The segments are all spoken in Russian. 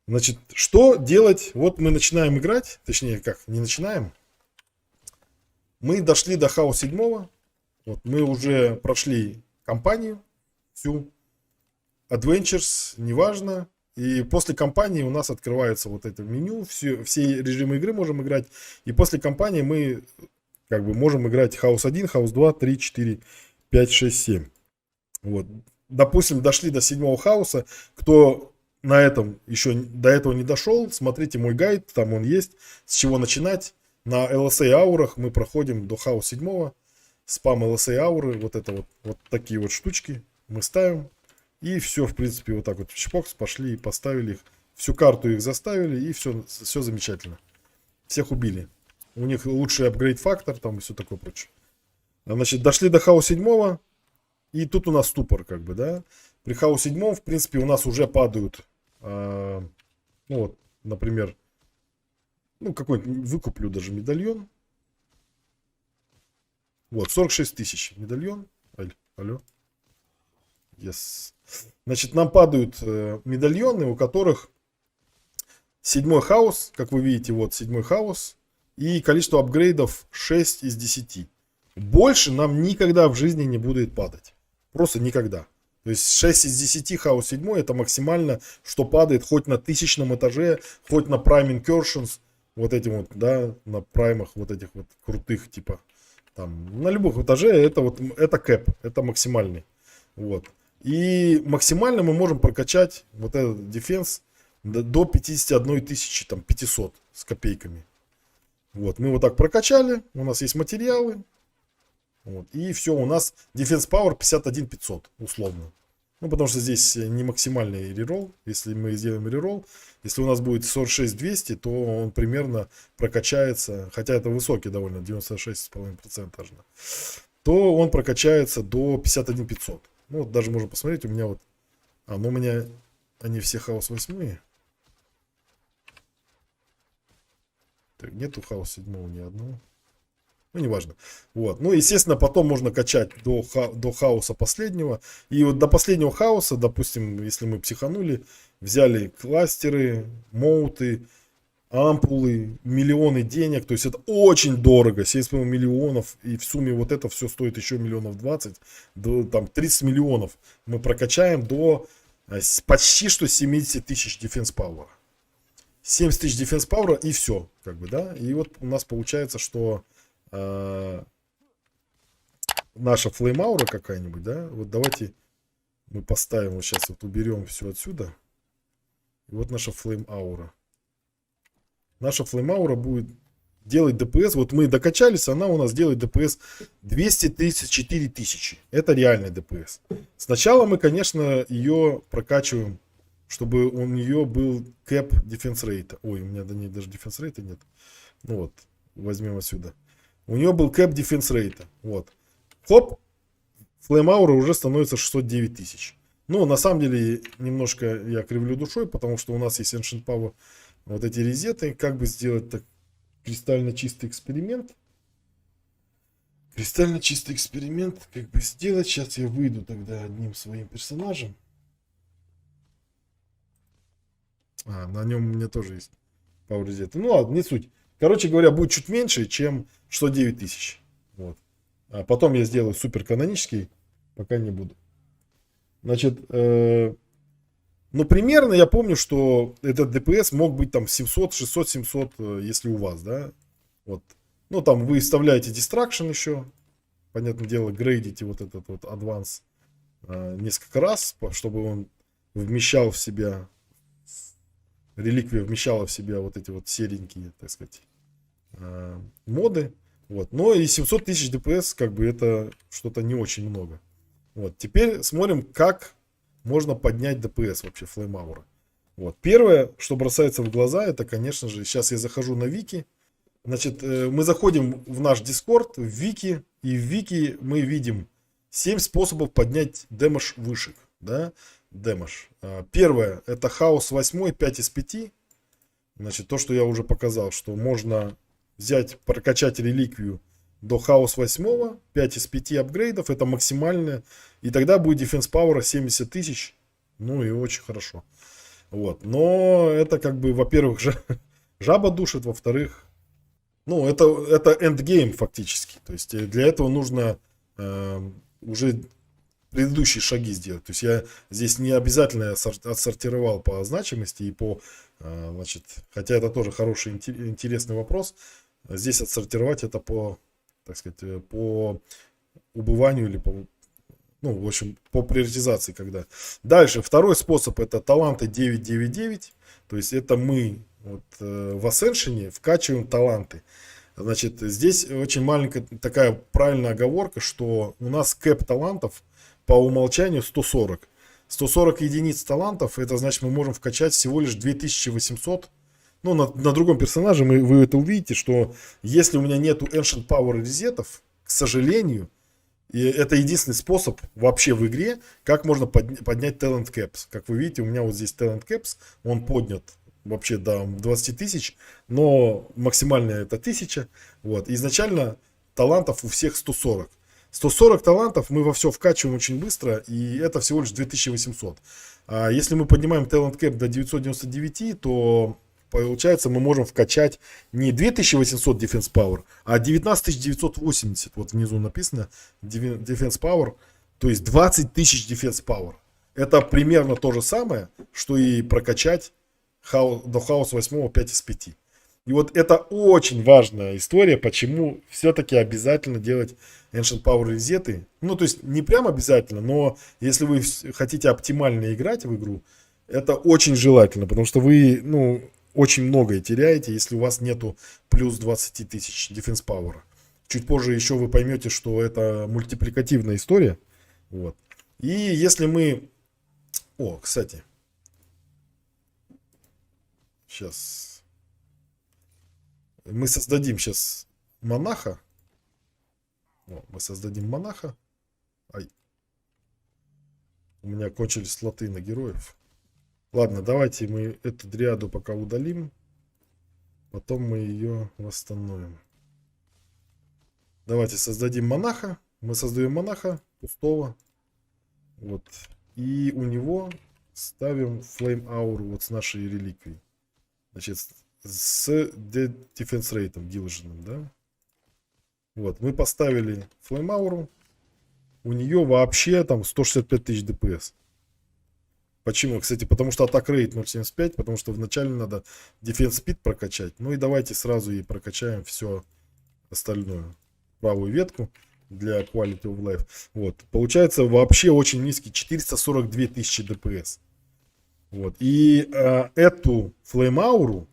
Значит, что делать? Вот мы начинаем играть, точнее, как, не начинаем. Мы дошли до хаос 7. Вот, мы уже прошли кампанию, всю, Adventures, неважно. И после кампании у нас открывается вот это меню, все режимы игры можем играть. И после кампании мы как бы можем играть хаос 1, хаос 2, 3, 4, 5, 6, 7. Вот. Допустим, дошли до 7 хаоса. Кто на этом еще до этого не дошел, смотрите мой гайд, там он есть, с чего начинать. На LSA аурах мы проходим до хаос 7. Спам LSA ауры, вот это вот такие вот штучки мы ставим. И все, в принципе, вот так вот в чпокс пошли и поставили их. Всю карту их заставили, и все замечательно. Всех убили. У них лучший апгрейд-фактор, там и все такое прочее. Значит, дошли до хаос 7. И тут у нас ступор, как бы, да. При хаос 7, в принципе, у нас уже падают, ну вот, например, ну какой-нибудь выкуплю даже медальон. Вот, 46 тысяч медальон. Алло. Yes. Значит, нам падают медальоны, у которых 7 хаос, как вы видите, вот 7 хаос. И количество апгрейдов 6 из 10. Больше нам никогда в жизни не будет падать. Просто никогда. То есть 6 из 10 хаос 7 это максимально, что падает хоть на 1000 этаже, хоть на Prime Incursions. Вот этим вот, да, на праймах вот этих вот крутых, типа, там, на любых этаже, это вот, это кэп, это максимальный. Вот. И максимально мы можем прокачать вот этот дефенс до 51 тысячи, там, 500 с копейками. Вот, мы вот так прокачали, у нас есть материалы. Вот, и все, у нас Defense Power 51 500, условно. Ну, потому что здесь не максимальный реролл. Если мы сделаем реролл, если у нас будет 46 200, то он примерно прокачается, хотя это высокий довольно, 96,5% аж, то он прокачается до 51 500. Ну, вот даже можно посмотреть, у меня вот, ну у меня они все хаос 8. Так, нету хаос 7 ни одного. Ну, неважно. Вот. Ну, естественно, потом можно качать до хаоса последнего. И вот до последнего хаоса, допустим, если мы психанули, взяли кластеры, моуты, ампулы, миллионы денег. То есть это очень дорого. 7,5 миллионов. И в сумме вот это все стоит еще миллионов 20. До, там, 30 миллионов мы прокачаем до почти что 70 тысяч Defense Power. 70 тысяч Defense Power и все. Как бы, да? И вот у нас получается, что наша флейм-аура какая-нибудь, да, вот давайте мы поставим, вот сейчас вот уберем все отсюда, и вот наша флейм-аура. Наша флейм-аура будет делать ДПС, вот мы докачались, она у нас делает ДПС 234 тысячи, это реальный ДПС. Сначала мы, конечно, ее прокачиваем, чтобы у нее был кэп дефенс рейта. Ой, у меня даже дефенс рейта нет. Ну вот, возьмем отсюда. У нее был кэп дефенс рейта. Вот. Хоп. Флейм аура уже становится 609 тысяч. Ну, на самом деле, немножко я кривлю душой, потому что у нас есть Ancient Power. Вот эти резеты. Как бы сделать так кристально чистый эксперимент? Кристально чистый эксперимент. Как бы сделать? Сейчас я выйду тогда одним своим персонажем. На нем у меня тоже есть Power резеты. Ну ладно, не суть. Короче говоря, будет чуть меньше, чем 109 тысяч. Вот. А потом я сделаю супер канонический. Пока не буду. Значит, ну примерно я помню, что этот ДПС мог быть там 700, 600, 700, если у вас, да. Вот. Ну там вы вставляете Distraction еще. Понятное дело, грейдите вот этот вот Advance несколько раз, чтобы он вмещал в себя, реликвия вмещала в себя вот эти вот серенькие, так сказать, моды. Вот. Но и 700 тысяч ДПС, как бы это что-то не очень много. Вот. Теперь смотрим, как можно поднять ДПС вообще флейм-аура. Вот. Первое, что бросается в глаза, это, конечно же, сейчас я захожу на Вики. Значит, мы заходим в наш Discord, в Вики, и в Вики мы видим 7 способов поднять дэмэдж вышек. Да? Дэмэдж. Первое, это хаос 8, 5 из 5. Значит, то, что я уже показал, что можно взять, прокачать реликвию до хаос 8, 5 из 5 апгрейдов, это максимальное, и тогда будет Defense Power 70 тысяч, ну и очень хорошо. Вот. Но это как бы, во-первых, жаба душит, во-вторых, ну, это эндгейм фактически. То есть для этого нужно уже предыдущие шаги сделать. То есть я здесь не обязательно отсортировал по значимости и по, значит, хотя это тоже хороший, интересный вопрос. Здесь отсортировать это по, так сказать, по убыванию или по, ну, в общем, по приоритизации, когда. Дальше, второй способ это таланты 999. То есть это мы вот, в Ascension вкачиваем таланты. Значит, здесь очень маленькая такая правильная оговорка, что у нас кэп талантов по умолчанию 140. 140 единиц талантов, это значит мы можем вкачать всего лишь 2800. Ну, на другом персонаже вы это увидите, что если у меня нету Ancient Power резетов, к сожалению, и это единственный способ вообще в игре, как можно поднять Talent Caps. Как вы видите, у меня вот здесь Talent Caps, он поднят вообще до 20 тысяч, но максимальная это 1000. Вот. Изначально талантов у всех 140. 140 талантов мы во все вкачиваем очень быстро, и это всего лишь 2800. А если мы поднимаем Talent Cap до 999, то получается мы можем вкачать не 2800 Defense Power, а 19980. Вот внизу написано Defense Power, то есть 20 тысяч Defense Power. Это примерно то же самое, что и прокачать до Хаос 8 5 из 5. И вот это очень важная история, почему все-таки обязательно делать Ancient Power резеты. Ну, то есть не прям обязательно, но если вы хотите оптимально играть в игру, это очень желательно, потому что вы, ну, очень многое теряете, если у вас нету плюс 20 тысяч Defense Power. Чуть позже еще вы поймете, что это мультипликативная история. Вот. И если мы... О, кстати. Сейчас. Мы создадим сейчас монаха. О, мы создадим монаха. Ай. У меня кончились слоты на героев. Ладно, давайте мы эту дриаду пока удалим. Потом мы ее восстановим. Давайте создадим монаха. Мы создаем монаха пустого. Вот. И у него ставим Flame Aura вот с нашей реликвией. Значит, с Defense Rate Diligent, да? Вот, мы поставили Flame Aura. У нее вообще там 165 тысяч ДПС. Почему? Кстати, потому что атак рейд 0.75, потому что вначале надо Defense Speed прокачать. Ну и давайте сразу и прокачаем все остальное. Правую ветку для Quality of Life. Вот. Получается вообще очень низкий, 442 тысячи ДПС. Вот. И эту Flame Aura,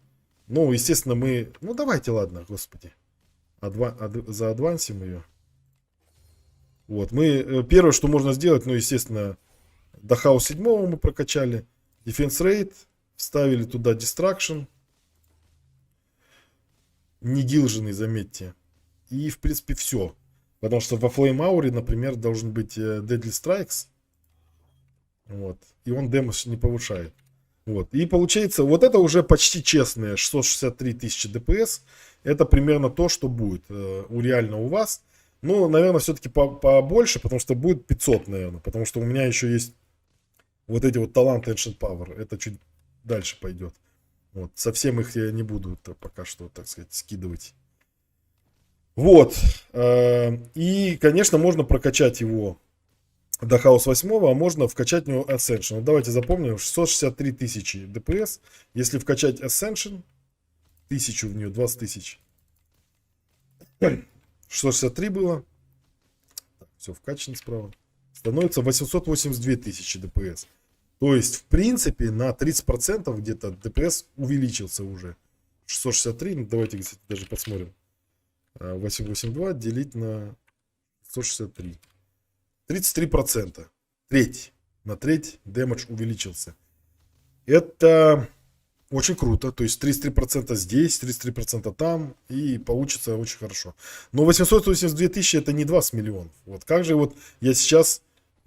ну, естественно, мы... Ну, давайте, ладно, господи. Заадвансим ее. Вот. Мы... Первое, что можно сделать, ну, естественно... До Хаус 7 мы прокачали. Defense Rate. Вставили туда Distraction. Не гилженный, заметьте. И, в принципе, все. Потому что во Flame Aura, например, должен быть Deadly Strikes. Вот. И он дэмэдж не повышает. Вот. И получается, вот это уже почти честные 663 тысячи ДПС. Это примерно то, что будет реально у вас. Ну, наверное, все-таки побольше, потому что будет 500, наверное. Потому что у меня еще есть вот эти вот таланты Ancient Power. Это чуть дальше пойдет. Вот. Совсем их я не буду пока что, так сказать, скидывать. Вот. И, конечно, можно прокачать его до Хаос 8, а можно вкачать в него Ascension. Давайте запомним, 663 тысячи ДПС. Если вкачать Ascension, 1000 в нее, 20 тысяч. 663 было. Все вкачано справа. Становится 882 тысячи ДПС. То есть, в принципе, на 30% где-то ДПС увеличился уже. 663, ну, давайте, кстати, даже посмотрим. 882 делить на 163. 33%. Треть. На треть дэмэдж увеличился. Это очень круто. То есть 33% здесь, 33% там. И получится очень хорошо. Но 882 тысячи это не 20 миллионов. Вот как же вот я сейчас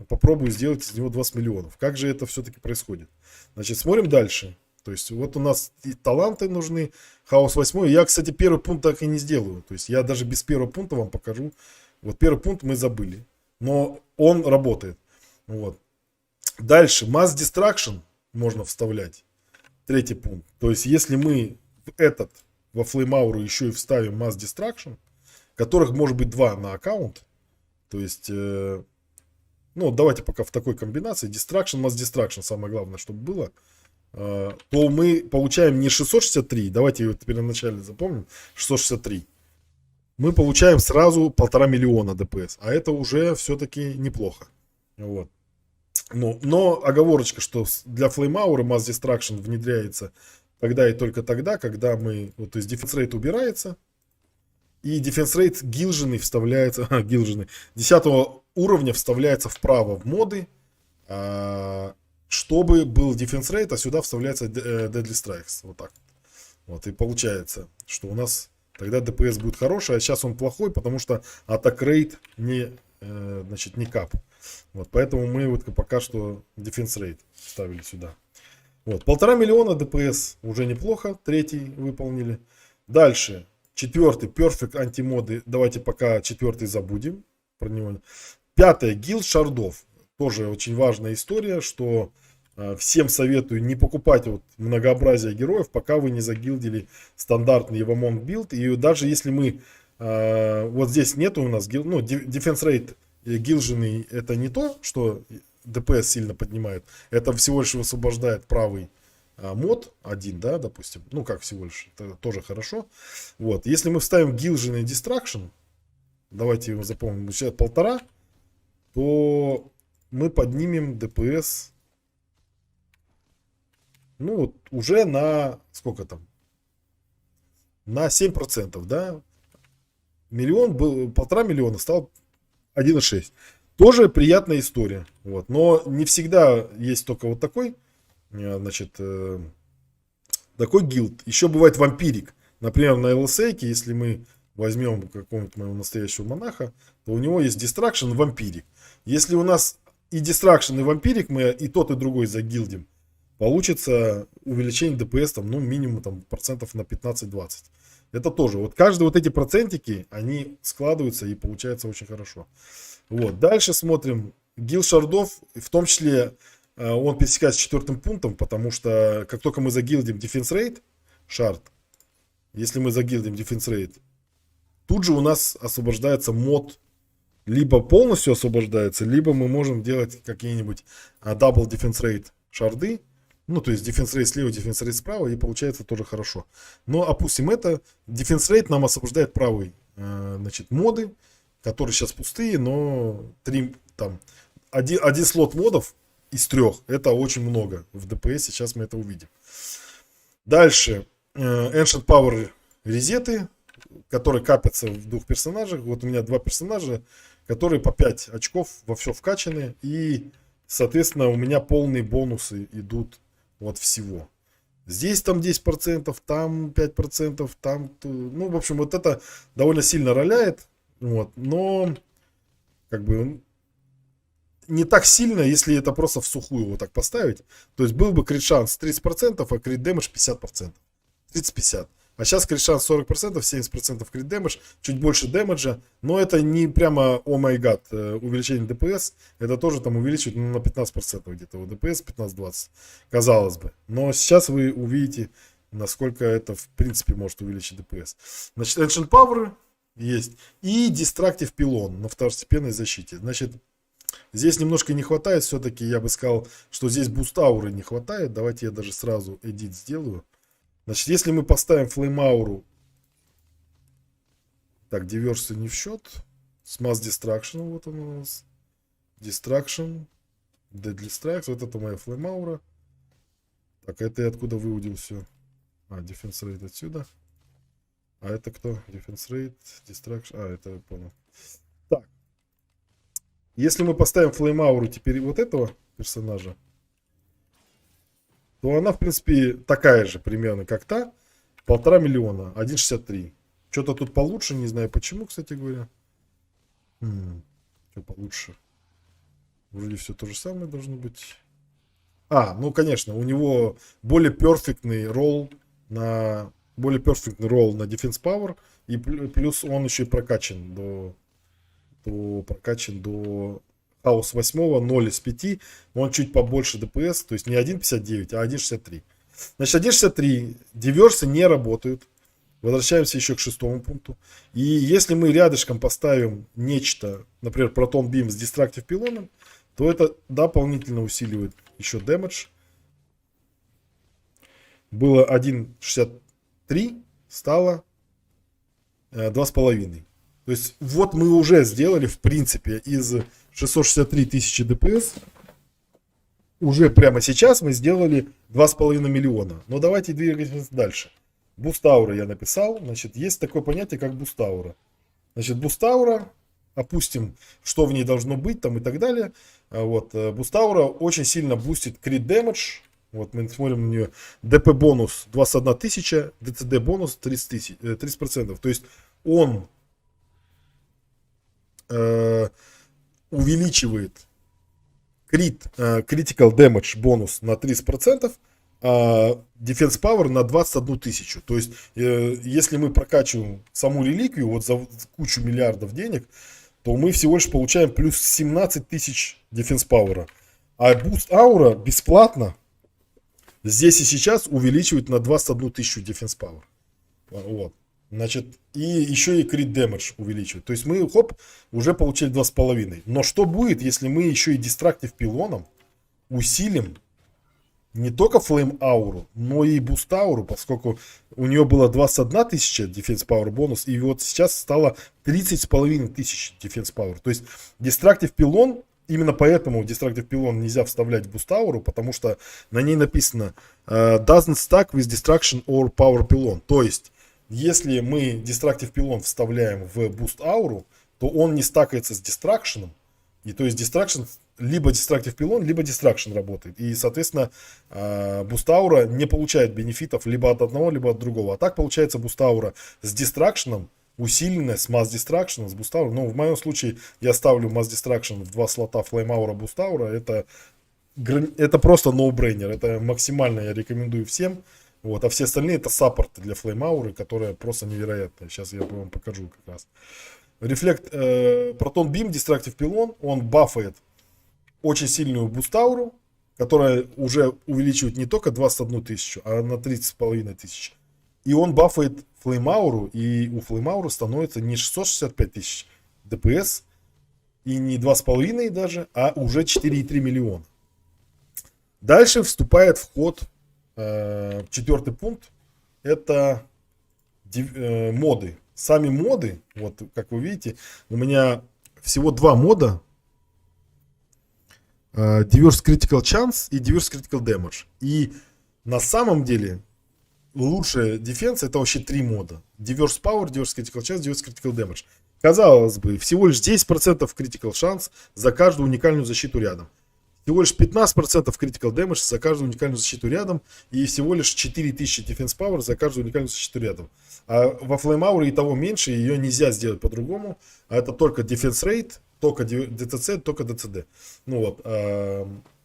попробую сделать из него 20 миллионов. Как же это все-таки происходит? Значит, смотрим дальше. То есть вот у нас и таланты нужны. Хаос 8. Я, кстати, первый пункт так и не сделаю. То есть я даже без первого пункта вам покажу. Вот первый пункт мы забыли. Но он работает. Вот. Дальше. Mass Distraction можно вставлять. третий пункт. То есть, если мы во Flame Aura еще и вставим Mass Destruction, которых может быть 2 на аккаунт, то есть, ну, давайте пока в такой комбинации, Destruction, Mass Destruction, самое главное, чтобы было, то мы получаем не 663, давайте его теперь вначале запомним, 663. Мы получаем сразу 1,5 миллиона ДПС, а это уже все-таки неплохо. Вот. Но оговорочка, что для Flame Aura Mass Destruction внедряется тогда и только тогда, когда мы, вот, то есть Defense Rate убирается, и Defense Rate гилженный вставляется, гилженный, 10 уровня вставляется вправо в моды, чтобы был Defense Rate, а сюда вставляется Deadly Strikes. Вот так. Вот, и получается, что у нас тогда ДПС будет хороший, а сейчас он плохой, потому что Attack Rate не кап. Вот, поэтому мы вот пока что Defense Rate ставили сюда. Вот, 1,5 миллиона ДПС уже неплохо, третий выполнили. Дальше, четвертый, Perfect антимоды, давайте пока четвертый забудем про него. Пятое, гилд шардов. Тоже очень важная история, что всем советую не покупать вот многообразие героев, пока вы не загилдили стандартный Evamon билд. И даже если мы, вот здесь нету у нас, ну, Defense Rate гилженный, это не то, что ДПС сильно поднимает. Это всего лишь высвобождает правый мод один, да, допустим. Ну, как всего лишь, это тоже хорошо. Вот, если мы вставим гилженный Distraction, давайте его запомним, сейчас 1,5, то мы поднимем ДПС, ну, вот уже на, сколько там, на 7%, да. Миллион был, 1,5 миллиона стал 1,6. Тоже приятная история. Вот. Но не всегда есть только вот такой, значит, такой гилд. Еще бывает вампирик. Например, на LSA, если мы возьмем какого-нибудь моего настоящего монаха, то у него есть Distraction, вампирик. Если у нас и Distraction, и вампирик, мы и тот, и другой загилдим, получится увеличение ДПС там, ну, минимум там, процентов на 15-20. Это тоже. Вот каждые вот эти процентики, они складываются и получается очень хорошо. Вот. Дальше смотрим. Гилд шардов, в том числе он пересекается с 4 пунктом, потому что как только мы загилдим Defense Rate, шард, если мы загилдим Defense Rate, тут же у нас освобождается мод, либо полностью освобождается, либо мы можем делать какие-нибудь Double Defense Rate шарды. Ну, то есть Defense Rate слева, Defense Rate справа, и получается тоже хорошо. Но опустим это. Defense Rate нам освобождает правый, значит, моды, которые сейчас пустые, но 3, там, один слот модов из 3, это очень много в ДПС, сейчас мы это увидим. Дальше, Ancient Power резеты, которые капятся в 2 персонажах. Вот у меня 2 персонажа, которые по 5 очков во все вкачаны, и, соответственно, у меня полные бонусы идут вот всего. Здесь там 10%, там 5%, там, ну, в общем, вот это довольно сильно роляет. Вот, но как бы не так сильно, если это просто в сухую вот так поставить. То есть был бы крит шанс 30%, а крит дэмэдж 50%. 30-50. А сейчас крит шанс 40%, 70% крит дэмэдж, чуть больше дэмэджа. Но это не прямо, о май гад, увеличение ДПС. Это тоже там увеличивает, ну, на 15% где-то. Вот ДПС 15-20, казалось бы. Но сейчас вы увидите, насколько это в принципе может увеличить ДПС. Значит, Ancient Power есть. И Destructive Pylon на второстепенной защите. Значит, здесь немножко не хватает. Все-таки я бы сказал, что здесь буст ауры не хватает. Давайте я даже сразу edit сделаю. Значит, если мы поставим Flame Aura, так, диверсию не в счет, с Mass Destruction, вот он у нас, Destruction, Deadly Strikes, вот это моя Flame Aura. Так, это я откуда выудил все? Defense Rate отсюда. А это кто? Defense Rate, Destruction, это я понял. Так, если мы поставим Flame Aura теперь вот этого персонажа, то она, в принципе, такая же примерно, как та. 1,5 миллиона, 1,63. Что-то тут получше, не знаю почему, кстати говоря. Что получше? Вроде все то же самое должно быть. Ну, конечно, у него более перфектный ролл на Defense Power. И плюс он еще и прокачан до Хаос 8, 0 из 5. Он чуть побольше ДПС, то есть не 1,59, а 1,63. Значит, 1.63. Диверсы не работают. Возвращаемся еще к шестому пункту. И если мы рядышком поставим нечто, например, Proton Beam с Destructive пилоном, то это дополнительно усиливает еще damage. Было 1.63, стало 2,5. То есть вот мы уже сделали, в принципе, из 663 тысячи ДПС, уже прямо сейчас мы сделали 2,5 миллиона. Но давайте двигаемся дальше. Буст-аура я написал. Значит, есть такое понятие, как буст-аура. Значит, буст-аура, опустим, что в ней должно быть там и так далее. Вот, буст-аура очень сильно бустит крит damage. Вот мы смотрим на нее. ДП бонус 21 тысяча, ДЦД бонус 30%. То есть он увеличивает critical damage бонус на 30%, а defense power на 21 тысячу. То есть, если мы прокачиваем саму реликвию вот за кучу миллиардов денег, то мы всего лишь получаем плюс 17 тысяч defense power. А Boost Aura бесплатно здесь и сейчас увеличивает на 21 тысячу defense power. Вот. Значит, и еще и crit damage увеличивает. То есть мы, хоп, уже получили 2,5. Но что будет, если мы еще и Destructive пилоном усилим не только Flame Aura, но и Boost Aura, поскольку у нее было 21 тысяча Defense Power бонус, и вот сейчас стало 30,5 тысяч Defense Power. То есть Destructive пилон, именно поэтому Destructive пилон нельзя вставлять в Boost Aura, потому что на ней написано doesn't stack with Destruction or Power пилон. То есть, если мы Destructive пилон вставляем в Boost Aura, то он не стакается с Destruction, и то есть Destruction, либо Destructive пилон, либо Destruction работает. И, соответственно, Boost Aura не получает бенефитов либо от одного, либо от другого. А так получается Boost Aura с Destruction, усиленная с Mass Destruction, с Boost Aura. Ну, в моем случае я ставлю Mass Destruction в 2 слота Flame Aura, Boost Aura. Это просто no-brainer. Это максимально я рекомендую всем. Вот, а все остальные это саппорты для Flame Aura, которые просто невероятные. Сейчас я вам покажу как раз. Рефлект Proton Beam, Destructive пилон, он бафает очень сильную Boost Aura, которая уже увеличивает не только 21 тысячу, а на 30,5 тысяч. И он бафает Flame Aura, и у Flame Aura становится не 665 тысяч ДПС, и не 2,5 даже, а уже 4,3 миллиона. Дальше вступает в ход четвертый пункт. Это моды. Сами моды, вот как вы видите, у меня всего два мода. Diverse Critical Chance и Diverse Critical Damage. И на самом деле лучшая дефенс это вообще три мода. Diverse Power, Diverse Critical Chance, Diverse Critical Damage. Казалось бы, всего лишь 10% Critical Chance за каждую уникальную защиту рядом. Всего лишь 15% Critical Damage за каждую уникальную защиту рядом. И всего лишь 4000 Defense Power за каждую уникальную защиту рядом. А во Flame Aura и того меньше, ее нельзя сделать по-другому. А это только Defense Rate, только DTC, только DCD. Ну вот.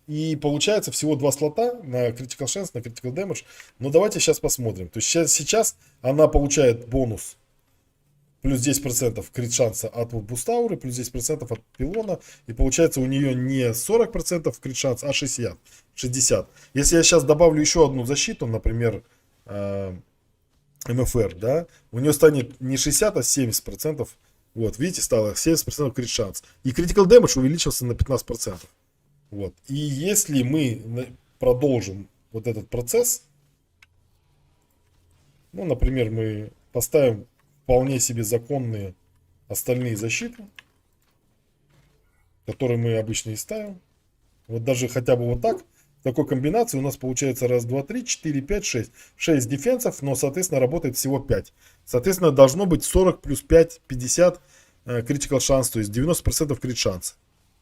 И получается всего два слота на Critical Chance, на Critical Damage. Но давайте сейчас посмотрим. То есть сейчас она получает бонус плюс 10% крит шанса от Boost Aura, плюс 10% от пилона. И получается у нее не 40% крит шанс, а 60. Если я сейчас добавлю еще одну защиту, например, МФР, да, у нее станет не 60, а 70%. Вот, видите, стало 70% крит шанс. И Critical Damage увеличился на 15%. Вот. И если мы продолжим вот этот процесс, ну, например, мы поставим вполне себе законные остальные защиты, которые мы обычно и ставим. Вот даже хотя бы вот так, в такой комбинации у нас получается раз, два, три, 4, 5, 6. 6 дефенсов, но, соответственно, работает всего 5. Соответственно, должно быть 40 плюс 5, 50 critical шанс, то есть 90% крит шанс.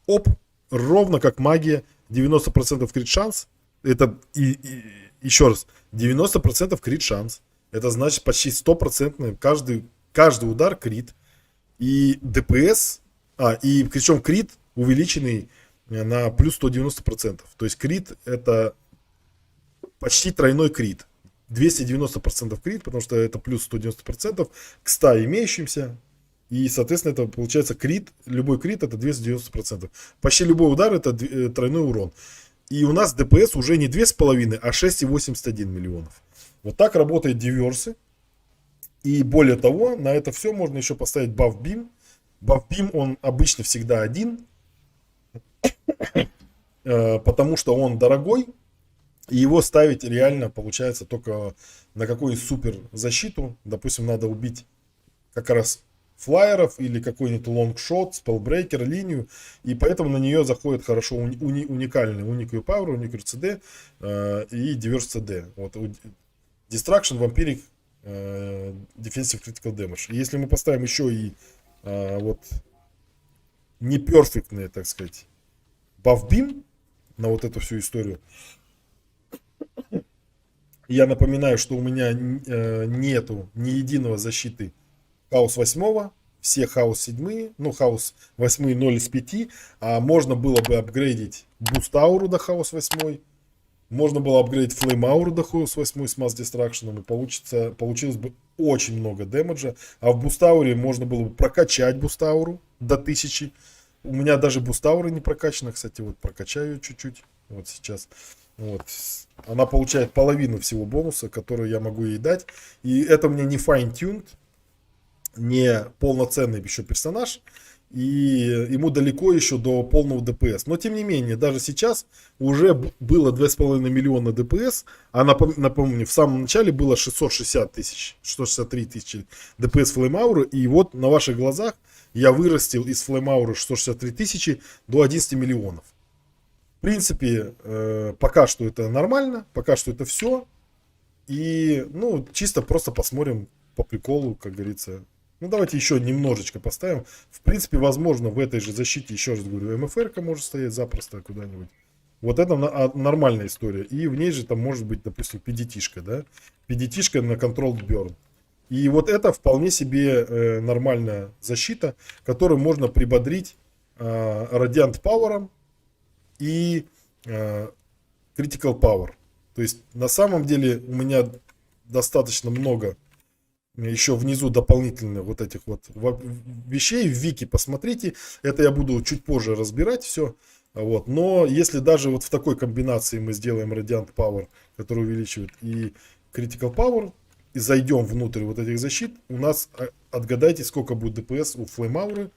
Оп, ровно как магия, 90% крит шанс. Это, еще раз, 90% крит шанс. Это значит почти 100% каждый удар крит. И ДПС, и причем крит увеличенный на плюс 190%. То есть крит это почти тройной крит. 290% крит, потому что это плюс 190% к 100 имеющимся. И, соответственно, это получается крит. Любой крит это 290%. Почти любой удар это тройной урон. И у нас ДПС уже не 2,5, а 6,81 миллионов. Вот так работают диверсы. И более того, на это все можно еще поставить Buff Beam. Buff Beam, он обычно всегда один, потому что он дорогой. И его ставить реально получается только на какую-нибудь супер защиту. Допустим, надо убить как раз флайеров или какой-нибудь лонгшот, спеллбрейкер, линию. И поэтому на нее заходит хорошо уникальный Unique Power, Unique CD и Diverse CD. Вот, Distraction, Vampiric, Defensive Critical Damage. И если мы поставим еще и вот не перфектные, так сказать, Buff Beam на вот эту всю историю. Я напоминаю, что у меня нету ни единого защиты хаос 8, все хаос 7, ну хаос 8 0 из 5, а можно было бы апгрейдить буст ауру до хаос 8, можно было апгрейдить флейм ауру до хаос 8 с масс дистракшеном, и получилось бы очень много дэмэджа, а в буст ауре можно было бы прокачать буст ауру до 1000. У меня даже буст аура не прокачана, кстати, вот прокачаю чуть-чуть, вот сейчас. Вот. Она получает половину всего бонуса, который я могу ей дать. И это мне не fine-tuned, не полноценный еще персонаж. И ему далеко еще до полного ДПС. Но тем не менее, даже сейчас уже было 2,5 миллиона ДПС. А напомню, в самом начале было 660 тысяч, 663 тысячи ДПС флеймаура. И вот на ваших глазах я вырастил из флеймаура 663 тысячи до 11 миллионов. В принципе, пока что это нормально, пока что это все. И, ну, чисто просто посмотрим по приколу, как говорится. Ну, давайте еще немножечко поставим. В принципе, возможно, в этой же защите, еще раз говорю, МФР-ка может стоять запросто куда-нибудь. Вот это нормальная история. И в ней же там может быть, допустим, PDT-шка, да? PDT-шка на Controlled Burn. И вот это вполне себе нормальная защита, которую можно прибодрить Radiant Power и Critical Power. То есть на самом деле у меня достаточно много еще внизу дополнительных вот этих вот вещей. В вики посмотрите. Это я буду чуть позже разбирать все. Вот. Но если даже вот в такой комбинации мы сделаем Radiant Power, который увеличивает и Critical Power, и зайдем внутрь вот этих защит, у нас, отгадайте, сколько будет ДПС у Flame Aura,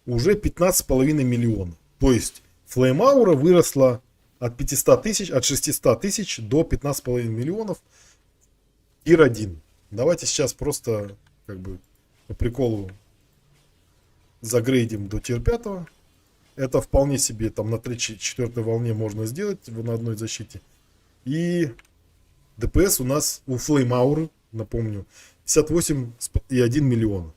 уже 15,5 миллионов. То есть Flame Aura выросла от 500 тысяч, от 600 тысяч до 15,5 миллионов. Тир 1. Давайте сейчас просто как бы по приколу загрейдим до тир 5. Это вполне себе там на 3-4 волне можно сделать на одной защите. И ДПС у нас у Flame Aura, напомню, 58,1 миллиона.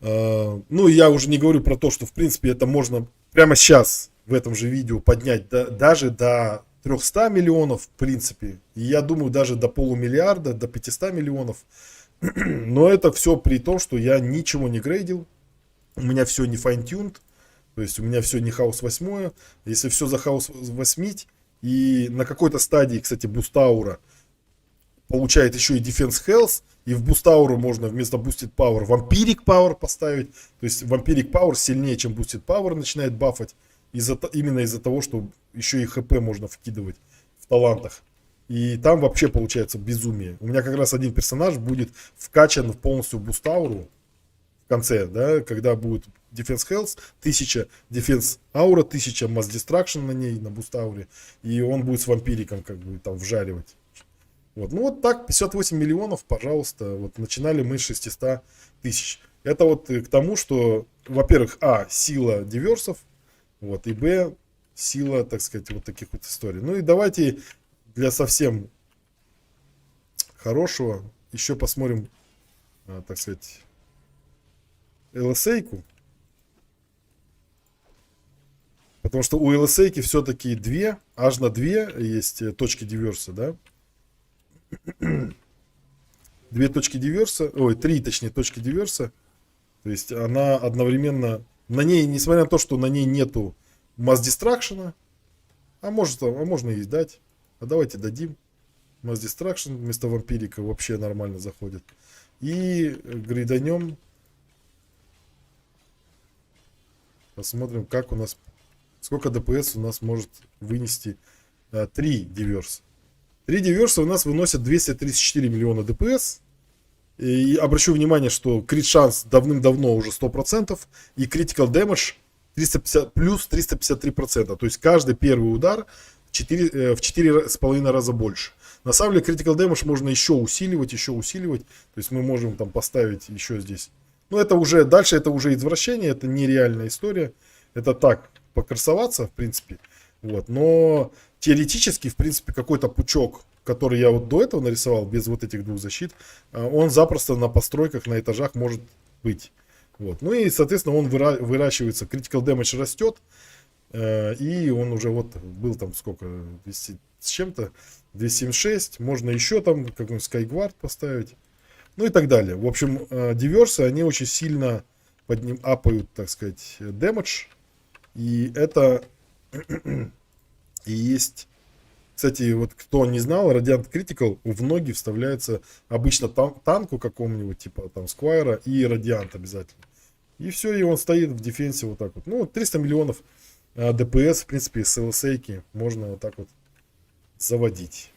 Ну, я уже не говорю про то, что, в принципе, это можно прямо сейчас в этом же видео поднять даже до 300 миллионов, в принципе. И я думаю, даже до полумиллиарда, до 500 миллионов. Но это все при том, что я ничего не грейдил. У меня все не fine-tuned. То есть у меня все не хаос 8. Если все за хаос 8, и на какой-то стадии, кстати, бустаура получает еще и Defense Health, и в бустауру можно вместо Boosted Power Vampiric Power поставить. То есть Vampiric Power сильнее, чем Boosted Power начинает бафать. Именно из-за того, что еще и ХП можно вкидывать в талантах. И там вообще получается безумие. У меня как раз один персонаж будет вкачан полностью в бустауру в конце, да, когда будет Defense Health 1000, Defense Aura 1000, Mass Destruction на ней, на бустауре. И он будет с вампириком как бы там вжаривать. Вот. Ну вот так, 58 миллионов, пожалуйста. Вот начинали мы с 600 тысяч. Это вот к тому, что, во-первых, сила диверсов, вот, и б, сила, так сказать, вот таких вот историй. Ну и давайте для совсем хорошего еще посмотрим, так сказать, LSA-ку. Потому что у LSA-ки все-таки аж на две есть точки диверса, да? Две точки диверса, три, точнее, точки диверса. То есть она одновременно, на ней, несмотря на то, что на ней нету Mass Destruction, можно ей дать. А давайте дадим. Mass Destruction вместо вампирика вообще нормально заходит. И грейданем. Посмотрим, как у нас сколько ДПС у нас может вынести 3 диверса. 3 диверса у нас выносят 234 миллиона ДПС. И обращу внимание, что крит шанс давным-давно уже 100%, и critical damage 350, плюс 353%. То есть каждый первый удар в 4,5 раза больше. На самом деле critical damage можно еще усиливать. То есть мы можем там поставить еще здесь. Но это уже, дальше это уже извращение, это нереальная история. Это так, покрасоваться, в принципе. Вот. Но теоретически, в принципе, какой-то пучок, который я вот до этого нарисовал, без вот этих двух защит, он запросто на постройках, на этажах может быть. Вот. Ну и, соответственно, он выращивается, critical damage растет, и он уже вот был там сколько, 200 с чем-то, 276, можно еще там какой-нибудь Skyguard поставить, ну и так далее. В общем, диверсы, они очень сильно апают, так сказать, damage, и это и есть... Кстати, вот кто не знал, Radiant Critical в ноги вставляется обычно танку какому-нибудь, типа там Сквайра и Radiant обязательно. И все, и он стоит в дефенсе вот так вот. Ну, 300 миллионов ДПС, в принципе, с LSA можно вот так вот заводить.